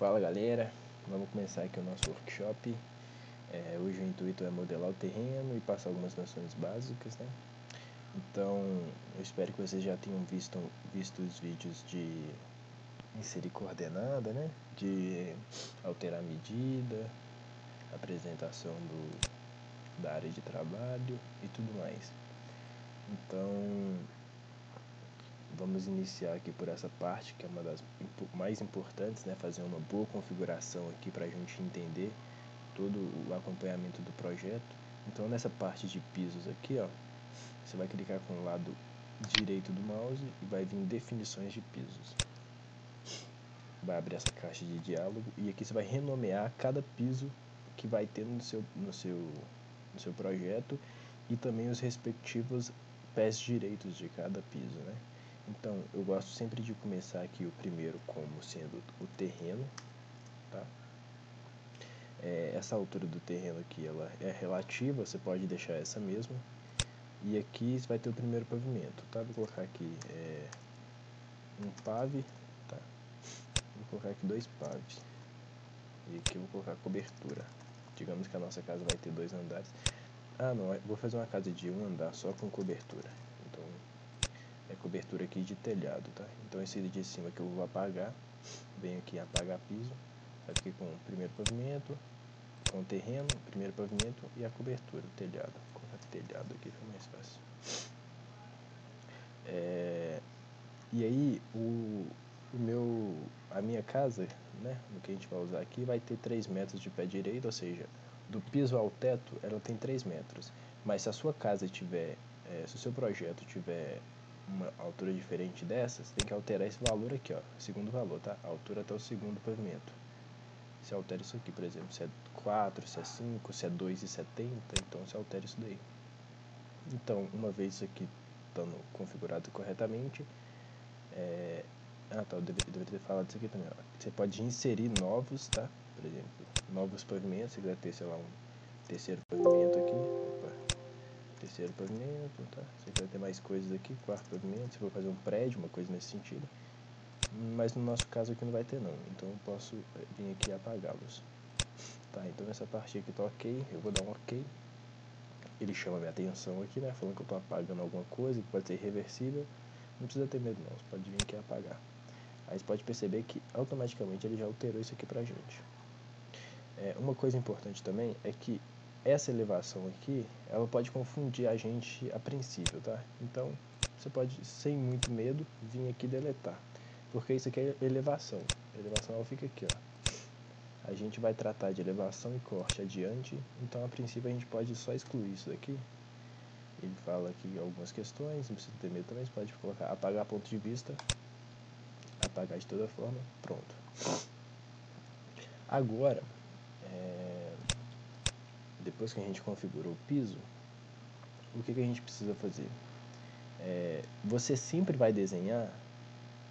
Fala galera, vamos começar aqui o nosso workshop. Hoje o intuito é modelar o terreno e passar algumas noções básicas, né? Então, eu espero que vocês já tenham visto os vídeos de inserir coordenada, né? De alterar medida, apresentação da área de trabalho e tudo mais. Então, vamos iniciar aqui por essa parte, que é uma das mais importantes, né? Fazer uma boa configuração aqui para a gente entender todo o acompanhamento do projeto. Então, nessa parte de pisos aqui, ó, você vai clicar com o lado direito do mouse e vai vir definições de pisos. Vai abrir essa caixa de diálogo e aqui você vai renomear cada piso que vai ter no seu projeto e também os respectivos pés direitos de cada piso, né? Então, eu gosto sempre de começar aqui o primeiro como sendo o terreno, tá? Essa altura do terreno aqui, ela é relativa, você pode deixar essa mesma. E aqui você vai ter o primeiro pavimento, tá? Vou colocar aqui um pave, tá? Vou colocar aqui 2 paves. E aqui eu vou colocar cobertura. Digamos que a nossa casa vai ter 2 andares. Ah, não, vou fazer uma casa de 1 andar só com cobertura. Então, é cobertura aqui de telhado, tá? Então esse de cima que eu vou apagar, venho aqui apagar piso, vai ficar com o primeiro pavimento, com o terreno, primeiro pavimento e a cobertura, o telhado. Vou colocar telhado aqui, fica mais fácil. E aí, a minha casa, né, o que a gente vai usar aqui, vai ter 3 metros de pé direito, ou seja, do piso ao teto ela tem 3 metros. Mas se a sua casa tiver, se o seu projeto tiver uma altura diferente dessa, você tem que alterar esse valor aqui, ó, segundo valor, tá? A altura até o segundo pavimento. Você altera isso aqui, por exemplo, se é 4, se é 5, se é 2,70, então você altera isso daí. Então, uma vez isso aqui estando configurado corretamente, eu deveria ter falado isso aqui também, ó. Você pode inserir novos, tá? Por exemplo, novos pavimentos, você vai ter, sei lá, um terceiro pavimento aqui, opa, terceiro pavimento, tá? Você vai ter mais coisas aqui, quarto pavimento, se for fazer um prédio, uma coisa nesse sentido. Mas no nosso caso aqui não vai ter não, então eu posso vir aqui e apagá-los. Tá, então essa parte aqui tá ok, eu vou dar um ok. Ele chama minha atenção aqui, né, falando que eu tô apagando alguma coisa, que pode ser irreversível. Não precisa ter medo não, você pode vir aqui e apagar. Aí você pode perceber que automaticamente ele já alterou isso aqui pra gente. Uma coisa importante também é que essa elevação aqui, ela pode confundir a gente a princípio, tá? Então, você pode, sem muito medo, vir aqui e deletar. Porque isso aqui é elevação. A elevação ela fica aqui, ó. A gente vai tratar de elevação e corte adiante, então a princípio a gente pode só excluir isso daqui. Ele fala aqui algumas questões, não precisa ter medo também, você pode colocar apagar ponto de vista, apagar de toda forma, pronto. Agora, depois que a gente configurou o piso, o que a gente precisa fazer? Você sempre vai desenhar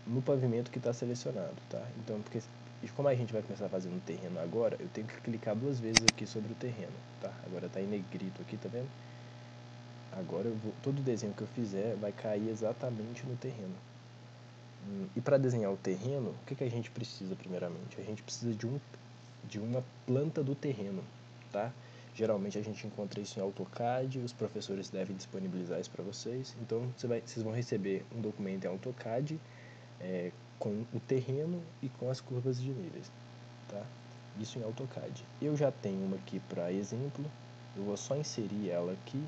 no pavimento que está selecionado, tá? Então, como a gente vai começar a fazer no terreno agora, eu tenho que clicar 2 vezes aqui sobre o terreno, tá? Agora está em negrito aqui, tá vendo? Agora todo desenho que eu fizer vai cair exatamente no terreno. E para desenhar o terreno, o que a gente precisa primeiramente? A gente precisa de uma planta do terreno, tá? Geralmente a gente encontra isso em AutoCAD, os professores devem disponibilizar isso para vocês. Então vocês vão receber um documento em AutoCAD com o terreno e com as curvas de níveis, tá? Isso em AutoCAD. Eu já tenho uma aqui para exemplo, eu vou só inserir ela aqui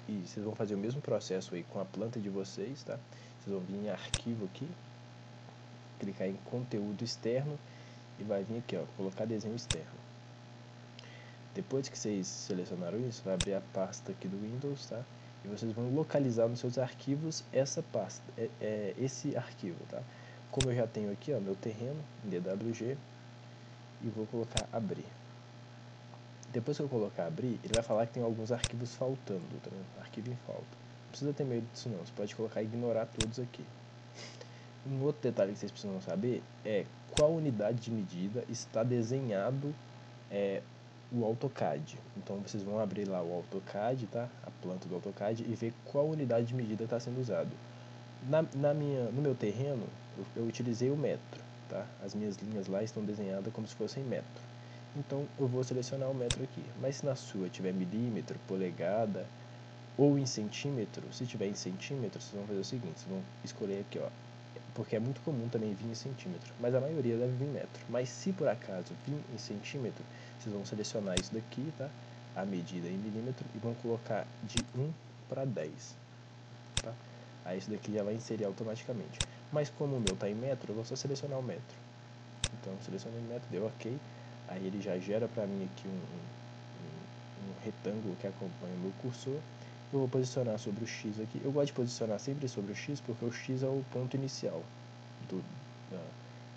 e vocês vão fazer o mesmo processo aí com a planta de vocês, tá? Vocês vão vir em arquivo aqui, clicar em conteúdo externo e vai vir aqui, ó, colocar desenho externo. Depois que vocês selecionaram isso, vai abrir a pasta aqui do Windows, tá? E vocês vão localizar nos seus arquivos essa pasta, esse arquivo, tá? Como eu já tenho aqui, ó, meu terreno, em DWG, e vou colocar abrir. Depois que eu colocar abrir, ele vai falar que tem alguns arquivos faltando, tá vendo? Arquivo em falta. Não precisa ter medo disso não, você pode colocar ignorar todos aqui. Um outro detalhe que vocês precisam saber é qual unidade de medida está desenhado o AutoCAD. Então vocês vão abrir lá o AutoCAD, tá? A planta do AutoCAD e ver qual unidade de medida está sendo usado. No meu terreno, eu utilizei o metro, tá? As minhas linhas lá estão desenhadas como se fossem metro. Então, eu vou selecionar o metro aqui. Mas se na sua tiver milímetro, polegada ou em centímetro, se tiver em centímetro, vocês vão fazer o seguinte, vocês vão escolher aqui, ó, porque é muito comum também vir em centímetro, mas a maioria deve vir em metro. Mas se por acaso vir em centímetro, vocês vão selecionar isso daqui, tá? A medida em milímetro e vão colocar de 1 para 10, tá? Aí isso daqui já vai inserir automaticamente. Mas como o meu está em metro, eu vou só selecionar o metro. Então, selecionei o metro, deu OK. Aí ele já gera para mim aqui um retângulo que acompanha o meu cursor. Eu vou posicionar sobre o X aqui. Eu gosto de posicionar sempre sobre o X, porque o X é o ponto inicial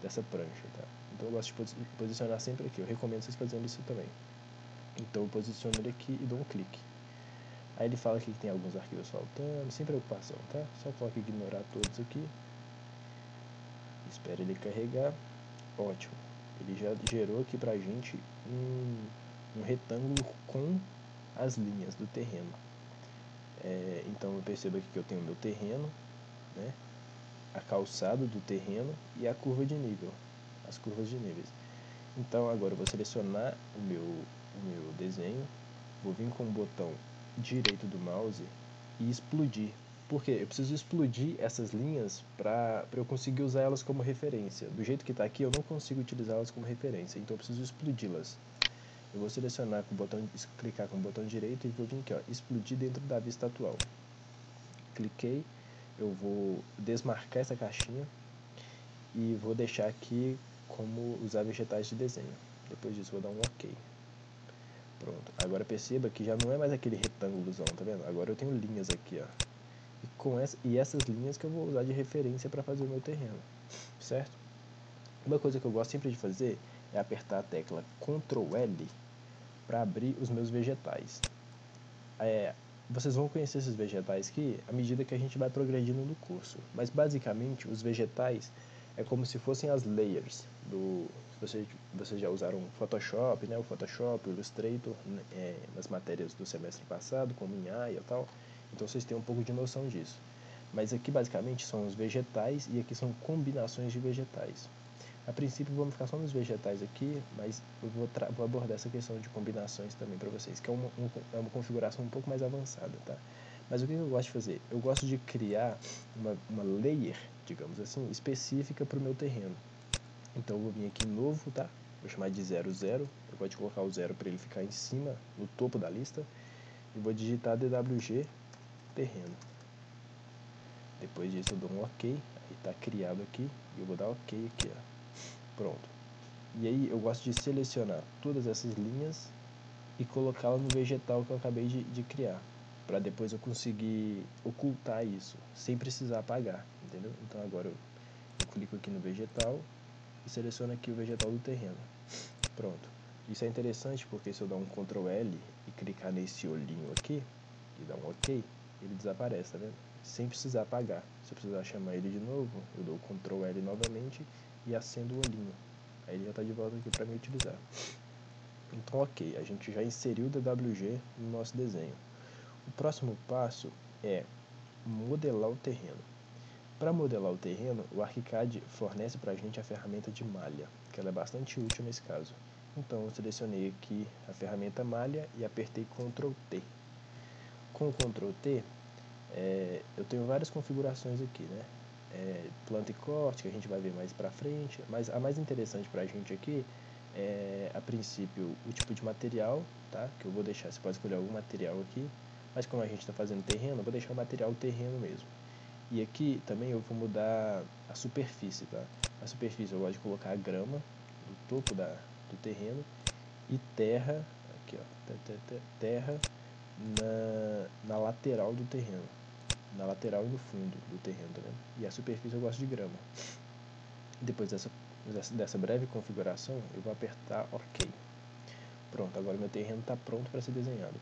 dessa prancha, tá? Então eu gosto de posicionar sempre aqui. Eu recomendo vocês fazerem isso também. Então eu posiciono ele aqui e dou um clique. Aí ele fala aqui que tem alguns arquivos faltando, sem preocupação, tá? Só coloca ignorar todos aqui. Espera ele carregar. Ótimo. Ele já gerou aqui pra gente um retângulo com as linhas do terreno. Então eu percebo aqui que eu tenho o meu terreno, né? A calçada do terreno e a curva de nível, as curvas de níveis. Então agora eu vou selecionar o meu desenho, vou vir com o botão direito do mouse e explodir. Por quê? Eu preciso explodir essas linhas para eu conseguir usar elas como referência. Do jeito que está aqui eu não consigo utilizá-las como referência, então eu preciso explodi-las. Eu vou selecionar com o botão, clicar com o botão direito e vou vir aqui, ó, explodir dentro da vista atual. Cliquei, eu vou desmarcar essa caixinha e vou deixar aqui como usar vegetais de desenho. Depois disso vou dar um OK. Pronto, agora perceba que já não é mais aquele retângulozão, tá vendo? Agora eu tenho linhas aqui, ó. E essas linhas que eu vou usar de referência para fazer o meu terreno, certo? Uma coisa que eu gosto sempre de fazer é apertar a tecla Ctrl L para abrir os meus vegetais. Vocês vão conhecer esses vegetais aqui à medida que a gente vai progredindo no curso, mas basicamente os vegetais é como se fossem as layers do... Vocês já usaram o Photoshop, né? O Photoshop, o Illustrator, nas matérias do semestre passado, como em Aya e tal, então vocês têm um pouco de noção disso. Mas aqui basicamente são os vegetais e aqui são combinações de vegetais. A princípio vamos ficar só nos vegetais aqui, mas eu vou abordar essa questão de combinações também para vocês, que é uma configuração um pouco mais avançada, tá? Mas o que eu gosto de fazer? Eu gosto de criar uma layer, digamos assim, específica para o meu terreno. Então eu vou vir aqui em novo, tá? Vou chamar de 00, eu gosto de colocar o 0 para ele ficar em cima, no topo da lista, e vou digitar DWG terreno. Depois disso eu dou um OK, aí está criado aqui, e eu vou dar OK aqui, ó. Pronto. E aí eu gosto de selecionar todas essas linhas e colocá-la no vegetal que eu acabei de criar, para depois eu conseguir ocultar isso, sem precisar apagar, entendeu? Então agora eu clico aqui no vegetal e seleciono aqui o vegetal do terreno. Pronto. Isso é interessante porque se eu dar um Ctrl L e clicar nesse olhinho aqui e dar um OK, ele desaparece, tá vendo? Sem precisar apagar. Se eu precisar chamar ele de novo, eu dou Ctrl L novamente e acendo o olhinho. Aí ele já está de volta aqui para me utilizar. Então ok, a gente já inseriu o DWG no nosso desenho. O próximo passo é modelar o terreno. Para modelar o terreno, o ArchiCAD fornece para a gente a ferramenta de malha, que ela é bastante útil nesse caso. Então eu selecionei aqui a ferramenta malha e apertei Ctrl T. Com o Ctrl T, eu tenho várias configurações aqui, né? Planta e corte, que a gente vai ver mais pra frente, mas a mais interessante pra gente aqui é, a princípio, o tipo de material, tá? Que eu vou deixar, você pode escolher algum material aqui, mas como a gente está fazendo terreno, eu vou deixar o material terreno mesmo. E aqui também eu vou mudar a superfície, tá? A superfície eu gosto de colocar a grama do topo do terreno e terra, aqui ó, terra na lateral do terreno. Na lateral e no fundo do terreno, tá vendo? E a superfície eu gosto de grama. Depois dessa breve configuração, eu vou apertar OK. Pronto, agora meu terreno está pronto para ser desenhado.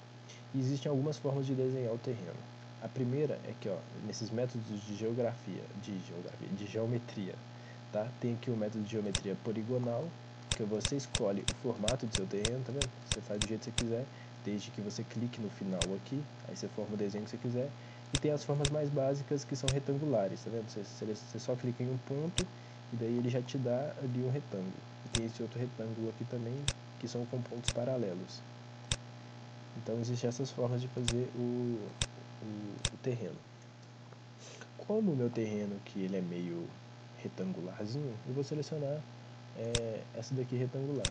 E existem algumas formas de desenhar o terreno. A primeira é que, ó, nesses métodos de geometria, tá? Tem aqui o método de geometria poligonal, que você escolhe o formato do seu terreno, tá vendo? Você faz do jeito que você quiser, desde que você clique no final aqui, aí você forma o desenho que você quiser. E tem as formas mais básicas que são retangulares, tá vendo? Você só clica em um ponto e daí ele já te dá ali um retângulo. E tem esse outro retângulo aqui também, que são com pontos paralelos. Então existem essas formas de fazer o terreno. Como o meu terreno que ele é meio retangularzinho, eu vou selecionar essa daqui retangular,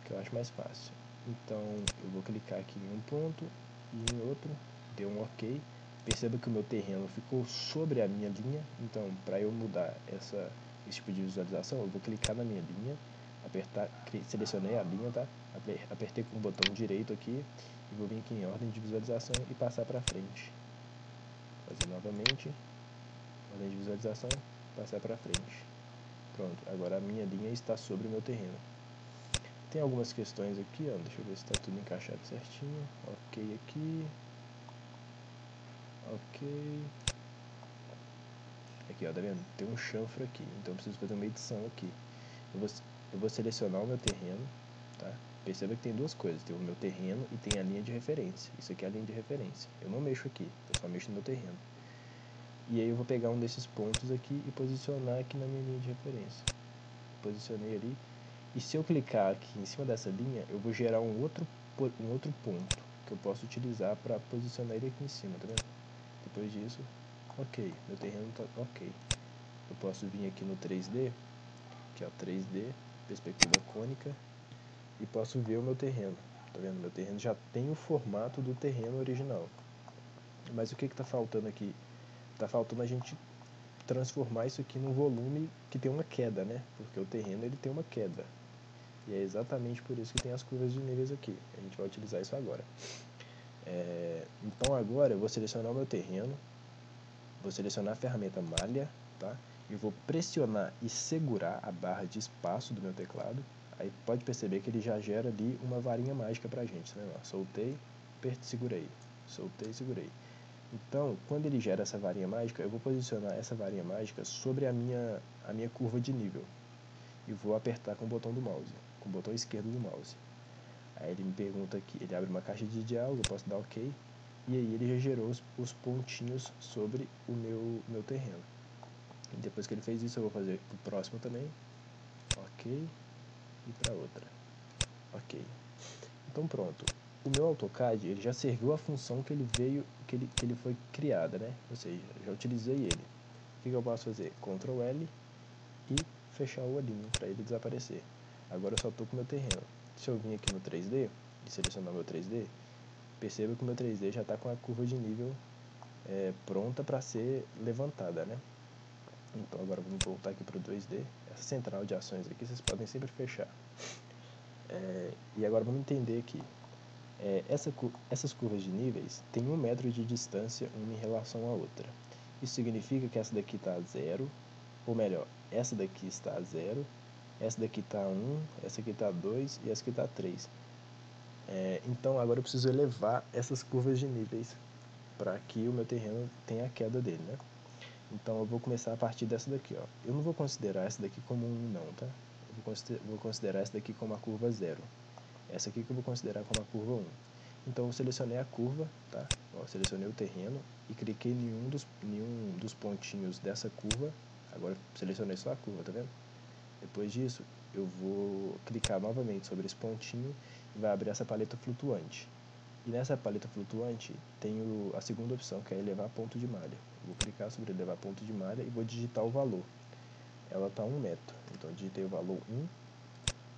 que eu acho mais fácil. Então eu vou clicar aqui em um ponto e em outro, deu um OK. Perceba que o meu terreno ficou sobre a minha linha, então para eu mudar esse tipo de visualização, eu vou clicar na minha linha, apertar, selecionei a linha, tá? Apertei com o botão direito aqui e vou vir aqui em ordem de visualização e passar para frente. Fazer novamente, ordem de visualização, passar para frente. Pronto, agora a minha linha está sobre o meu terreno. Tem algumas questões aqui, ó, deixa eu ver se está tudo encaixado certinho. OK aqui. OK. Aqui, ó, tá vendo? Tem um chanfro aqui, então eu preciso fazer uma edição aqui. Eu vou selecionar o meu terreno, tá? Perceba que tem duas coisas, tem o meu terreno e tem a linha de referência. Isso aqui é a linha de referência. Eu não mexo aqui, eu só mexo no meu terreno. E aí eu vou pegar um desses pontos aqui e posicionar aqui na minha linha de referência. Posicionei ali. E se eu clicar aqui em cima dessa linha, eu vou gerar um outro ponto que eu posso utilizar para posicionar ele aqui em cima, tá vendo? Depois disso, OK, meu terreno tá OK. Eu posso vir aqui no 3D, que é o 3D, perspectiva cônica, e posso ver o meu terreno. Tá vendo? Meu terreno já tem o formato do terreno original. Mas o que está faltando aqui? Está faltando a gente transformar isso aqui num volume que tem uma queda, né? Porque o terreno ele tem uma queda. E é exatamente por isso que tem as curvas de níveis aqui. A gente vai utilizar isso agora. Então agora eu vou selecionar o meu terreno, vou selecionar a ferramenta malha, tá? E vou pressionar e segurar a barra de espaço do meu teclado. Aí pode perceber que ele já gera ali uma varinha mágica pra gente, né? Soltei, segurei, soltei, segurei. Então, quando ele gera essa varinha mágica, eu vou posicionar essa varinha mágica sobre a minha curva de nível. E vou apertar com o botão do mouse, com o botão esquerdo do mouse. Aí ele me pergunta aqui, ele abre uma caixa de diálogo, eu posso dar OK. E aí ele já gerou os pontinhos sobre o meu terreno. E depois que ele fez isso, eu vou fazer o próximo também. OK. E para outra. OK. Então pronto. O meu AutoCAD ele já serviu a função que ele veio, que ele foi criada, né? Ou seja, já utilizei ele. O que eu posso fazer? Ctrl L e fechar o olhinho para ele desaparecer. Agora eu só estou com o meu terreno. Se eu vir aqui no 3D e selecionar o meu 3D, perceba que o meu 3D já está com a curva de nível pronta para ser levantada, né? Então agora vamos voltar aqui para o 2D. Essa central de ações aqui vocês podem sempre fechar. E agora vamos entender aqui. Essas curvas de níveis têm 1 metro de distância uma em relação à outra. Isso significa que essa daqui está a 0, ou melhor, essa daqui está a 0, essa daqui está a 1, essa aqui está a 2 e essa aqui está a 3. Então agora eu preciso elevar essas curvas de níveis para que o meu terreno tenha a queda dele, né? Então eu vou começar a partir dessa daqui, ó. Eu não vou considerar essa daqui como 1 não, tá? Eu vou considerar essa daqui como a curva 0. Essa aqui que eu vou considerar como a curva 1. Então eu selecionei a curva, tá? Ó, selecionei o terreno e cliquei em nenhum dos pontinhos dessa curva. Agora selecionei só a curva, tá vendo? Depois disso, eu vou clicar novamente sobre esse pontinho e vai abrir essa paleta flutuante. E nessa paleta flutuante tem a segunda opção, que é elevar ponto de malha. Eu vou clicar sobre elevar ponto de malha e vou digitar o valor. Ela está a 1 metro, então digitei o valor 1.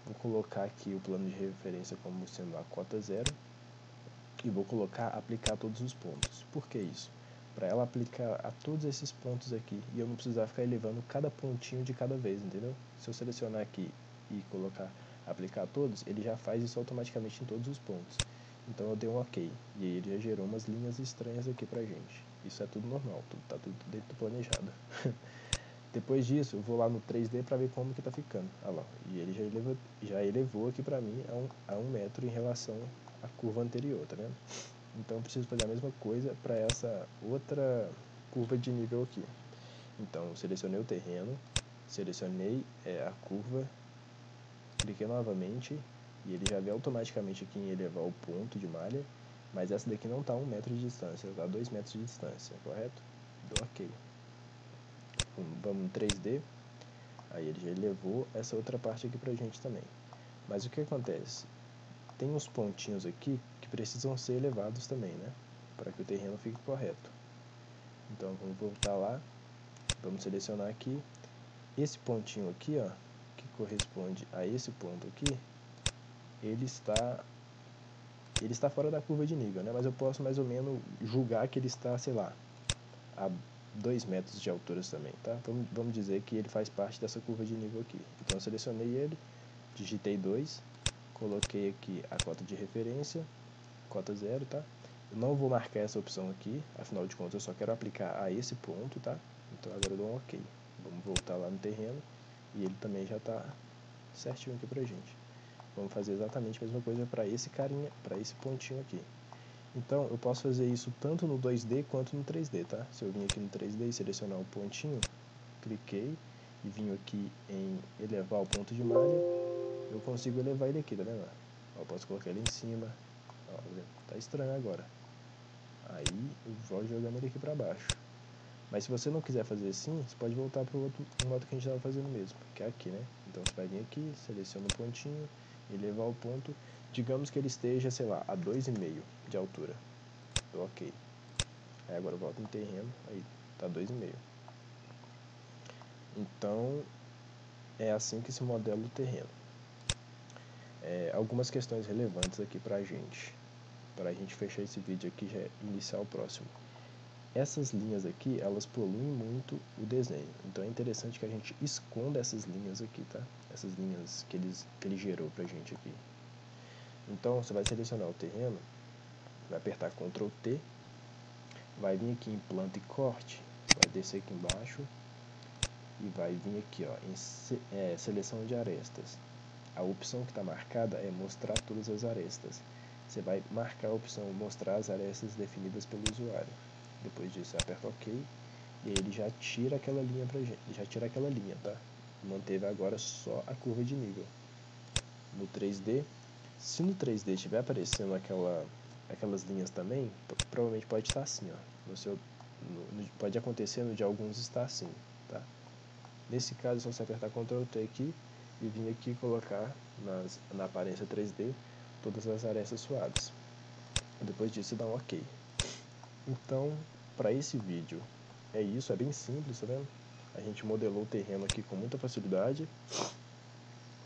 Vou colocar aqui o plano de referência como sendo a cota 0 e vou colocar aplicar todos os pontos. Por que isso? Para ela aplicar a todos esses pontos aqui e eu não precisar ficar elevando cada pontinho de cada vez, entendeu? Se eu selecionar aqui e colocar aplicar todos, ele já faz isso automaticamente em todos os pontos. Então eu dei um OK e aí ele já gerou umas linhas estranhas aqui pra gente. Isso é tudo normal, tá tudo dentro do planejado. Depois disso, eu vou lá no 3D para ver como que tá ficando. Olha lá, e ele já elevou aqui para mim a 1 metro em relação à curva anterior, tá vendo? Então eu preciso fazer a mesma coisa para essa outra curva de nível aqui. Então eu selecionei o terreno, selecionei a curva, cliquei novamente e ele já veio automaticamente aqui em elevar o ponto de malha, mas essa daqui não está a 1 metro de distância, está a 2 metros de distância, correto? Dou OK. Vamos no 3D. Aí ele já levou essa outra parte aqui pra gente também. Mas o que acontece? Tem uns pontinhos aqui que precisam ser elevados também, né? Para que o terreno fique correto. Então vamos voltar lá, vamos selecionar aqui. Esse pontinho aqui, ó, que corresponde a esse ponto aqui, ele está fora da curva de nível, né? Mas eu posso mais ou menos julgar que ele está, sei lá, a 2 metros de altura também, tá? Vamos dizer que ele faz parte dessa curva de nível aqui. Então eu selecionei ele, digitei 2, coloquei aqui a cota de referência, cota 0, tá? Eu não vou marcar essa opção aqui, afinal de contas eu só quero aplicar a esse ponto, tá? Então agora eu dou um OK. Vamos voltar lá no terreno e ele também já está certinho aqui pra gente. Vamos fazer exatamente a mesma coisa para esse carinha, para esse pontinho aqui. Então eu posso fazer isso tanto no 2D quanto no 3D, tá? Se eu vim aqui no 3D e selecionar o pontinho, cliquei e vim aqui em elevar o ponto de malha, eu consigo elevar ele aqui, tá vendo? Ó, eu posso colocar ele em cima. Ó, tá estranho agora. Aí eu vou jogando ele aqui pra baixo. Mas se você não quiser fazer assim, você pode voltar para o modo que a gente estava fazendo mesmo, que é aqui, né? Então você vai vir aqui, seleciona um pontinho, elevar o ponto, digamos que ele esteja, sei lá, a 2,5 de altura. Tô OK. Aí agora eu volto no terreno, aí tá 2,5. Então é assim que se modela o terreno. Algumas questões relevantes aqui pra gente fechar esse vídeo aqui já iniciar o próximo. Essas linhas aqui, elas poluem muito o desenho. Então é interessante que a gente esconda essas linhas aqui, tá? Essas linhas que ele gerou pra gente aqui. Então você vai selecionar o terreno, vai apertar Ctrl T, vai vir aqui em planta e corte, vai descer aqui embaixo e vai vir aqui, ó, em seleção de arestas. A opção que está marcada é mostrar todas as arestas. Você vai marcar a opção mostrar as arestas definidas pelo usuário. Depois disso, você aperta OK e aí ele já tira aquela linha pra gente. Já tira aquela linha, tá? Manteve agora só a curva de nível. No 3D, se no 3D estiver aparecendo aquelas linhas também, provavelmente pode estar assim, ó. Pode acontecer no de alguns estar assim, tá? Nesse caso, é só você apertar Ctrl T aqui e vir aqui colocar na aparência 3D todas as arestas suaves. Depois disso, você dá um OK. Então, para esse vídeo, é isso, é bem simples, tá vendo? A gente modelou o terreno aqui com muita facilidade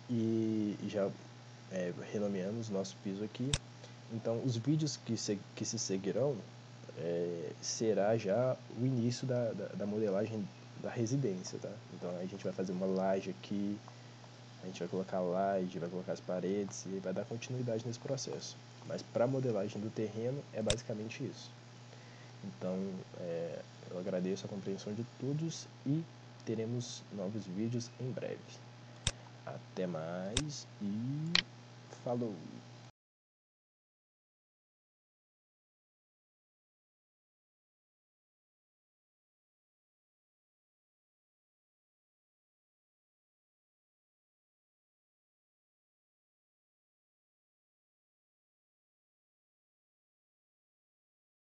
e já renomeamos nosso piso aqui. Então, os vídeos que se seguirão será já o início da modelagem da residência, tá? Então, a gente vai fazer uma laje aqui, a gente vai colocar a laje, vai colocar as paredes e vai dar continuidade nesse processo. Mas para a modelagem do terreno é basicamente isso. Então, eu agradeço a compreensão de todos e teremos novos vídeos em breve. Até mais e falou!